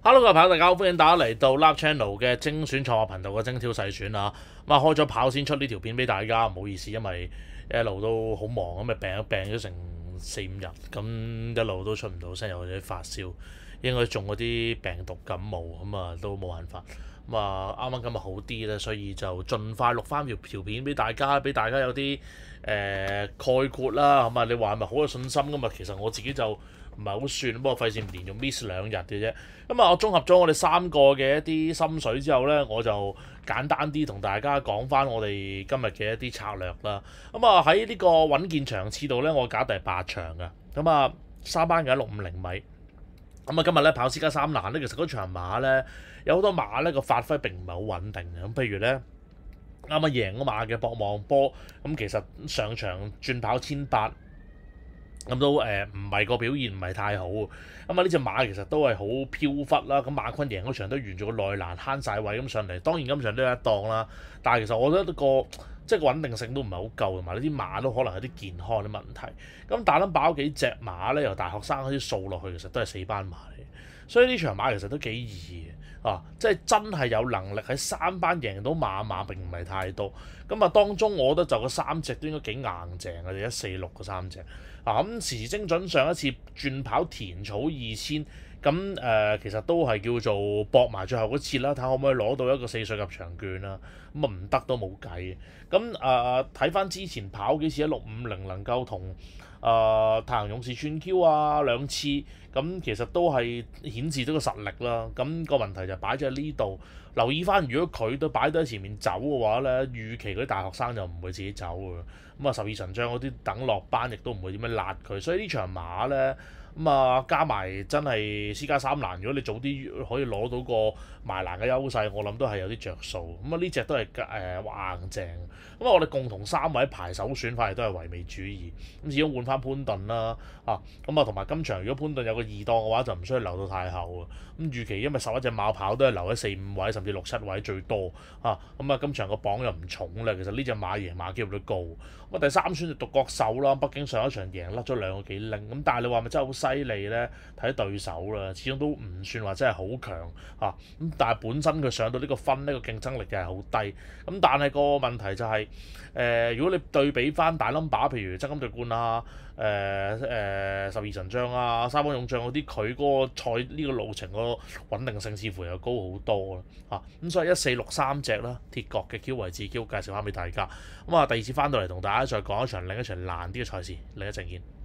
Hello，各位朋友，大家好，歡迎大家嚟到 Love Channel 嘅精選創作頻道嘅精挑細選啊！咁啊，開咗跑先出呢條片俾大家，唔好意思，因為一路都好忙咁，咪病咗成4-5日，咁一路都出唔到聲，又或者發燒，應該中嗰啲病毒感冒，咁啊都冇辦法。咁啊，啱啱今日好啲咧，所以就盡快錄翻條片俾大家，俾大家有啲概括啦。咁啊，你話係咪好有信心㗎嘛？其實我自己就唔係好算，不過費事連續 miss 2日嘅啫。咁啊，我綜合咗我哋3個嘅一啲心水之後呢，我就簡單啲同大家講翻我哋今日嘅一啲策略啦。咁啊，喺呢個穩健場次度呢，我揀第8場嘅。咁啊，3班嘅160米。咁啊，今日咧跑私家三欄咧，其實嗰場馬咧有好多馬咧個發揮並唔係好穩定嘅。咁譬如咧啱啱贏嗰馬嘅博望波，咁其實上場轉跑1800，咁都唔係個表現唔係太好。咁啊呢隻馬其實都係好飄忽啦。咁馬坤贏嗰場都沿住個內欄慳晒位咁上嚟，當然今場都有一檔啦。但係其實我覺得即係個穩定性都唔係好夠，同埋呢啲馬都可能有啲健康嘅問題。咁大撚爆幾隻馬咧，由大學生開始掃落去，其實都係4班馬嚟，所以呢場馬其實都幾易嘅啊！即係真係有能力喺3班贏到馬並唔係太多。咁啊，當中我覺得就個3隻都應該幾硬淨嘅，146個3隻啊。咁時精準上一次轉跑田草2000。咁其實都係叫做搏埋最後嗰次啦，睇下可唔可以攞到一個4歲入場券啦。咁啊唔得都冇計嘅。咁睇翻之前跑幾次1650能夠同太陽勇士串 Q 啊2次，咁其實都係顯示到個實力啦。咁個問題就擺咗喺呢度，留意翻如果佢都擺到喺前面走嘅話咧，預期嗰啲大學生就唔會自己走嘅。咁啊12神將嗰啲等落班亦都唔會點樣辣佢，所以呢場馬咧。加埋真係私家三欄，如果你早啲可以攞到個埋欄嘅優勢，我諗都係有啲着數。呢隻都係硬淨。我哋共同3位排首選，反而都係唯美主義。始終換翻潘頓啦，同埋今場如果潘頓有個2檔嘅話，就唔需要留到太後。預期因為11隻馬跑都係留喺4-5位，甚至6-7位最多。今場個榜又唔重咧，其實呢隻馬贏馬機會率高。第3選就獨角獸啦，畢竟上一場贏甩咗2個幾拎。但係你話咪真係好犀利咧？睇對手啦，始終都唔算話真係好強但係本身佢上到呢個分，呢個競爭力就係好低。但係個問題就係如果你對比翻大 number，譬如爭金奪冠啊、12神將啊、3幫勇將嗰啲，佢嗰個賽呢個路程個穩定性似乎又高好多啦咁所以1463隻啦，鐵角嘅 Q 位置 Q 介紹翻俾大家。第二次翻到嚟同大家再講另一場難啲嘅賽事，另一陣見。